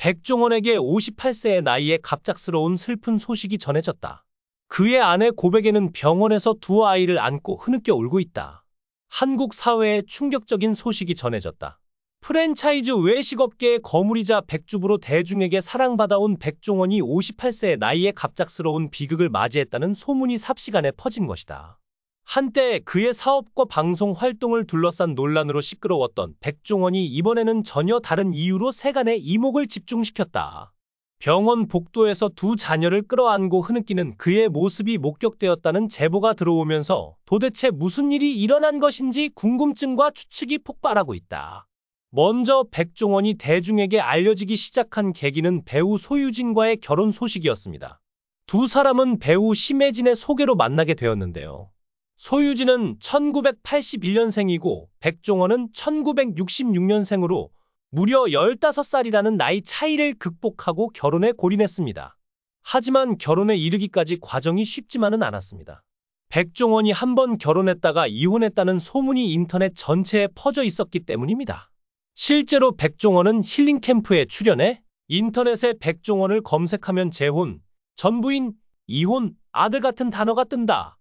백종원에게 58세의 나이에 갑작스러운 슬픈 소식이 전해졌다. 그의 아내 고백에는 병원에서 두 아이를 안고 흐느껴 울고 있다. 한국 사회에 충격적인 소식이 전해졌다. 프랜차이즈 외식업계의 거물이자 백주부로 대중에게 사랑받아온 백종원이 58세의 나이에 갑작스러운 비극을 맞이했다는 소문이 삽시간에 퍼진 것이다. 한때 그의 사업과 방송 활동을 둘러싼 논란으로 시끄러웠던 백종원이 이번에는 전혀 다른 이유로 세간의 이목을 집중시켰다. 병원 복도에서 두 자녀를 끌어안고 흐느끼는 그의 모습이 목격되었다는 제보가 들어오면서 도대체 무슨 일이 일어난 것인지 궁금증과 추측이 폭발하고 있다. 먼저 백종원이 대중에게 알려지기 시작한 계기는 배우 소유진과의 결혼 소식이었습니다. 두 사람은 배우 심혜진의 소개로 만나게 되었는데요. 소유진은 1981년생이고 백종원은 1966년생으로 무려 15살이라는 나이 차이를 극복하고 결혼에 골인했습니다. 하지만 결혼에 이르기까지 과정이 쉽지만은 않았습니다. 백종원이 한 번 결혼했다가 이혼했다는 소문이 인터넷 전체에 퍼져 있었기 때문입니다. 실제로 백종원은 힐링캠프에 출연해 인터넷에 백종원을 검색하면 재혼, 전부인, 이혼, 아들 같은 단어가 뜬다.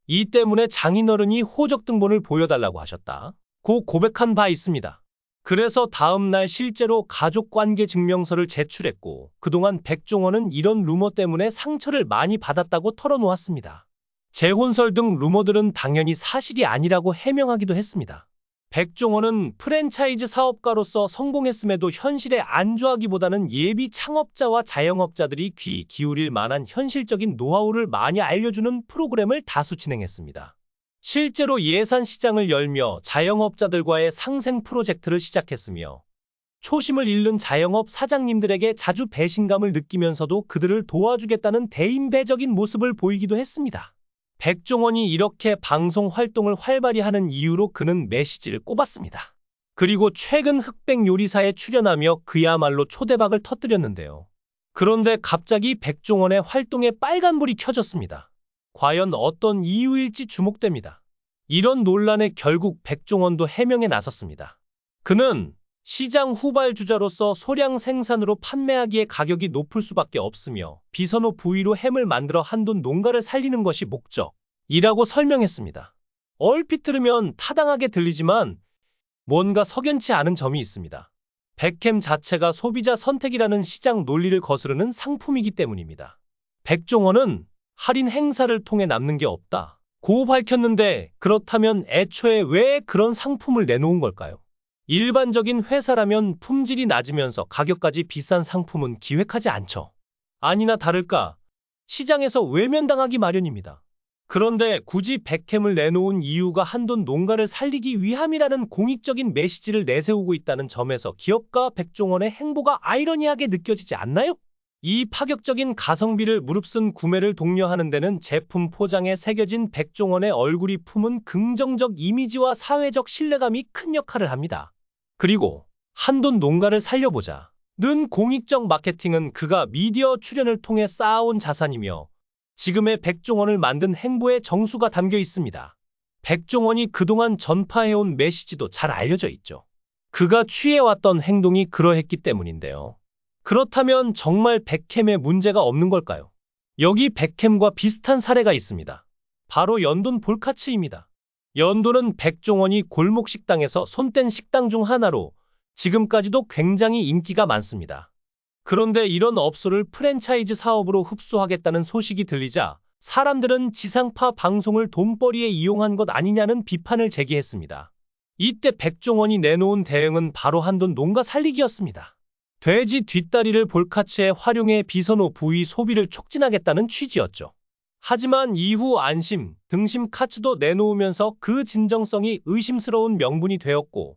이 때문에 장인어른이 호적등본을 보여달라고 하셨다고 고백한 바 있습니다. 그래서 다음날 실제로 가족관계 증명서를 제출했고 그동안 백종원은 이런 루머 때문에 상처를 많이 받았다고 털어놓았습니다. 재혼설 등 루머들은 당연히 사실이 아니라고 해명하기도 했습니다. 백종원은 프랜차이즈 사업가로서 성공했음에도 현실에 안주하기보다는 예비 창업자와 자영업자들이 귀 기울일 만한 현실적인 노하우를 많이 알려주는 프로그램을 다수 진행했습니다. 실제로 예산 시장을 열며 자영업자들과의 상생 프로젝트를 시작했으며 초심을 잃는 자영업 사장님들에게 자주 배신감을 느끼면서도 그들을 도와주겠다는 대인배적인 모습을 보이기도 했습니다. 백종원이 이렇게 방송 활동을 활발히 하는 이유로 그는 메시지를 꼽았습니다. 그리고 최근 흑백 요리사에 출연하며 그야말로 초대박을 터뜨렸는데요. 그런데 갑자기 백종원의 활동에 빨간불이 켜졌습니다. 과연 어떤 이유일지 주목됩니다. 이런 논란에 결국 백종원도 해명에 나섰습니다. 그는 시장 후발주자로서 소량 생산으로 판매하기에 가격이 높을 수밖에 없으며 비선호 부위로 햄을 만들어 한돈 농가를 살리는 것이 목적이라고 설명했습니다. 얼핏 들으면 타당하게 들리지만 뭔가 석연치 않은 점이 있습니다. 백햄 자체가 소비자 선택이라는 시장 논리를 거스르는 상품이기 때문입니다. 백종원은 할인 행사를 통해 남는 게 없다고 밝혔는데 그렇다면 애초에 왜 그런 상품을 내놓은 걸까요? 일반적인 회사라면 품질이 낮으면서 가격까지 비싼 상품은 기획하지 않죠. 아니나 다를까 시장에서 외면당하기 마련입니다. 그런데 굳이 백햄을 내놓은 이유가 한돈 농가를 살리기 위함이라는 공익적인 메시지를 내세우고 있다는 점에서 기업가 백종원의 행보가 아이러니하게 느껴지지 않나요? 이 파격적인 가성비를 무릅쓴 구매를 독려하는 데는 제품 포장에 새겨진 백종원의 얼굴이 품은 긍정적 이미지와 사회적 신뢰감이 큰 역할을 합니다. 그리고 한돈 농가를 살려보자 는 공익적 마케팅은 그가 미디어 출연을 통해 쌓아온 자산이며 지금의 백종원을 만든 행보의 정수가 담겨 있습니다. 백종원이 그동안 전파해온 메시지도 잘 알려져 있죠. 그가 취해왔던 행동이 그러했기 때문인데요. 그렇다면 정말 백햄에 문제가 없는 걸까요? 여기 백햄과 비슷한 사례가 있습니다. 바로 연돈 볼카츠입니다. 연돈은 백종원이 골목 식당에서 손뗀 식당 중 하나로 지금까지도 굉장히 인기가 많습니다. 그런데 이런 업소를 프랜차이즈 사업으로 흡수하겠다는 소식이 들리자 사람들은 지상파 방송을 돈벌이에 이용한 것 아니냐는 비판을 제기했습니다. 이때 백종원이 내놓은 대응은 바로 한돈 농가 살리기였습니다. 돼지 뒷다리를 볼카츠에 활용해 비선호 부위 소비를 촉진하겠다는 취지였죠. 하지만 이후 안심, 등심 카츠도 내놓으면서 그 진정성이 의심스러운 명분이 되었고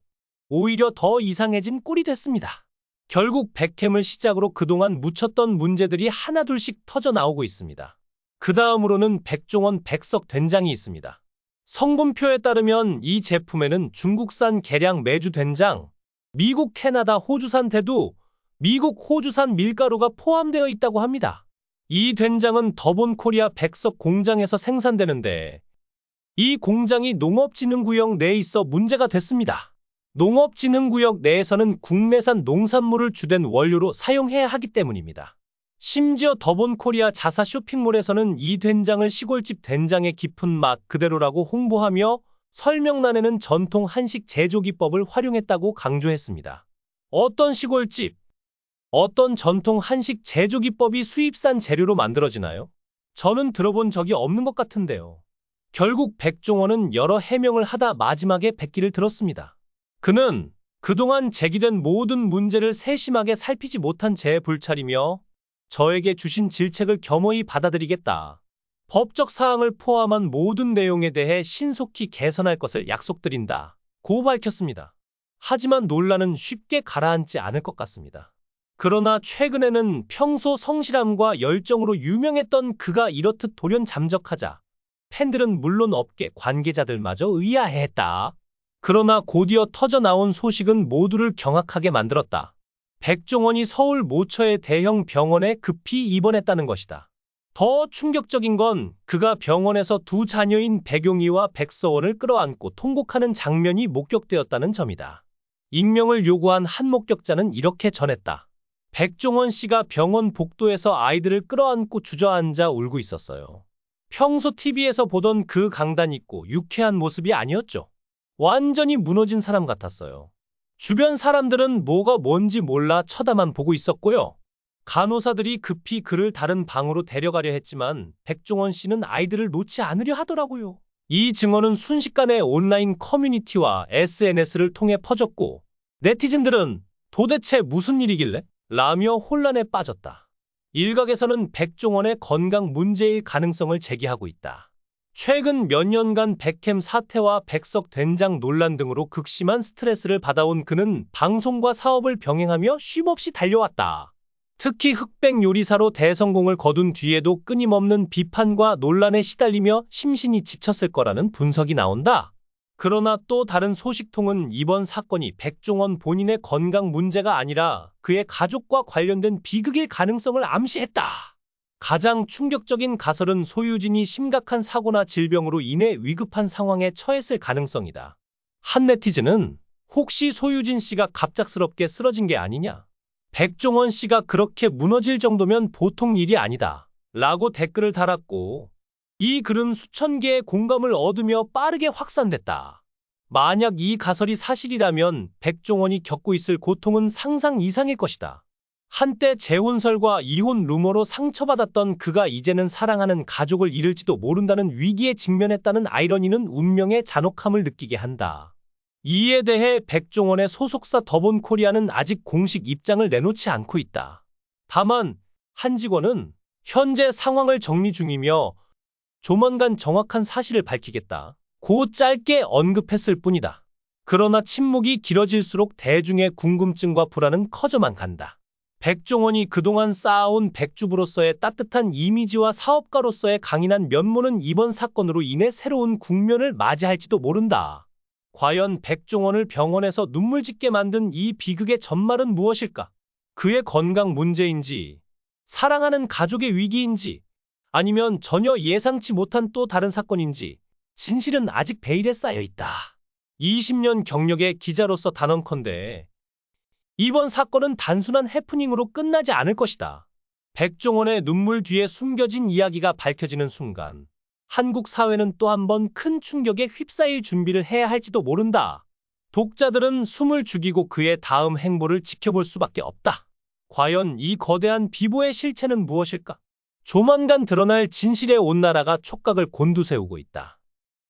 오히려 더 이상해진 꼴이 됐습니다. 결국 백햄을 시작으로 그동안 묻혔던 문제들이 하나둘씩 터져 나오고 있습니다. 그 다음으로는 백종원 백석 된장이 있습니다. 성분표에 따르면 이 제품에는 중국산 계량 메주 된장, 미국, 캐나다, 호주산 대두, 미국, 호주산 밀가루가 포함되어 있다고 합니다. 이 된장은 더본코리아 백석 공장에서 생산되는데 이 공장이 농업진흥구역 내에 있어 문제가 됐습니다. 농업진흥구역 내에서는 국내산 농산물을 주된 원료로 사용해야 하기 때문입니다. 심지어 더본코리아 자사 쇼핑몰에서는 이 된장을 시골집 된장의 깊은 맛 그대로라고 홍보하며 설명란에는 전통 한식 제조기법을 활용했다고 강조했습니다. 어떤 시골집, 어떤 전통 한식 제조기법이 수입산 재료로 만들어지나요? 저는 들어본 적이 없는 것 같은데요. 결국 백종원은 여러 해명을 하다 마지막에 백기를 들었습니다. 그는 그동안 제기된 모든 문제를 세심하게 살피지 못한 제 불찰이며 저에게 주신 질책을 겸허히 받아들이겠다. 법적 사항을 포함한 모든 내용에 대해 신속히 개선할 것을 약속드린다. 고 밝혔습니다. 하지만 논란은 쉽게 가라앉지 않을 것 같습니다. 그러나 최근에는 평소 성실함과 열정으로 유명했던 그가 이렇듯 돌연 잠적하자 팬들은 물론 업계 관계자들마저 의아해했다. 그러나 곧이어 터져나온 소식은 모두를 경악하게 만들었다. 백종원이 서울 모처의 대형 병원에 급히 입원했다는 것이다. 더 충격적인 건 그가 병원에서 두 자녀인 백용희와 백서원을 끌어안고 통곡하는 장면이 목격되었다는 점이다. 익명을 요구한 한 목격자는 이렇게 전했다. 백종원 씨가 병원 복도에서 아이들을 끌어안고 주저앉아 울고 있었어요. 평소 TV에서 보던 그 강단 있고 유쾌한 모습이 아니었죠. 완전히 무너진 사람 같았어요. 주변 사람들은 뭐가 뭔지 몰라 쳐다만 보고 있었고요. 간호사들이 급히 그를 다른 방으로 데려가려 했지만 백종원 씨는 아이들을 놓지 않으려 하더라고요. 이 증언은 순식간에 온라인 커뮤니티와 SNS를 통해 퍼졌고 네티즌들은 도대체 무슨 일이길래? 라며 혼란에 빠졌다. 일각에서는 백종원의 건강 문제일 가능성을 제기하고 있다. 최근 몇 년간 백햄 사태와 백석 된장 논란 등으로 극심한 스트레스를 받아온 그는 방송과 사업을 병행하며 쉼없이 달려왔다. 특히 흑백 요리사로 대성공을 거둔 뒤에도 끊임없는 비판과 논란에 시달리며 심신이 지쳤을 거라는 분석이 나온다. 그러나 또 다른 소식통은 이번 사건이 백종원 본인의 건강 문제가 아니라 그의 가족과 관련된 비극일 가능성을 암시했다. 가장 충격적인 가설은 소유진이 심각한 사고나 질병으로 인해 위급한 상황에 처했을 가능성이다. 한 네티즌은 혹시 소유진 씨가 갑작스럽게 쓰러진 게 아니냐? 백종원 씨가 그렇게 무너질 정도면 보통 일이 아니다. 라고 댓글을 달았고 이 글은 수천 개의 공감을 얻으며 빠르게 확산됐다. 만약 이 가설이 사실이라면 백종원이 겪고 있을 고통은 상상 이상일 것이다. 한때 재혼설과 이혼 루머로 상처받았던 그가 이제는 사랑하는 가족을 잃을지도 모른다는 위기에 직면했다는 아이러니는 운명의 잔혹함을 느끼게 한다. 이에 대해 백종원의 소속사 더본코리아는 아직 공식 입장을 내놓지 않고 있다. 다만 한 직원은 현재 상황을 정리 중이며 조만간 정확한 사실을 밝히겠다. 고 짧게 언급했을 뿐이다. 그러나 침묵이 길어질수록 대중의 궁금증과 불안은 커져만 간다. 백종원이 그동안 쌓아온 백주부로서의 따뜻한 이미지와 사업가로서의 강인한 면모는 이번 사건으로 인해 새로운 국면을 맞이할지도 모른다. 과연 백종원을 병원에서 눈물 짓게 만든 이 비극의 전말은 무엇일까? 그의 건강 문제인지, 사랑하는 가족의 위기인지, 아니면 전혀 예상치 못한 또 다른 사건인지 진실은 아직 베일에 쌓여 있다. 20년 경력의 기자로서 단언컨대 이번 사건은 단순한 해프닝으로 끝나지 않을 것이다. 백종원의 눈물 뒤에 숨겨진 이야기가 밝혀지는 순간 한국 사회는 또 한 번 큰 충격에 휩싸일 준비를 해야 할지도 모른다. 독자들은 숨을 죽이고 그의 다음 행보를 지켜볼 수밖에 없다. 과연 이 거대한 비보의 실체는 무엇일까? 조만간 드러날 진실의 온나라가 촉각을 곤두세우고 있다.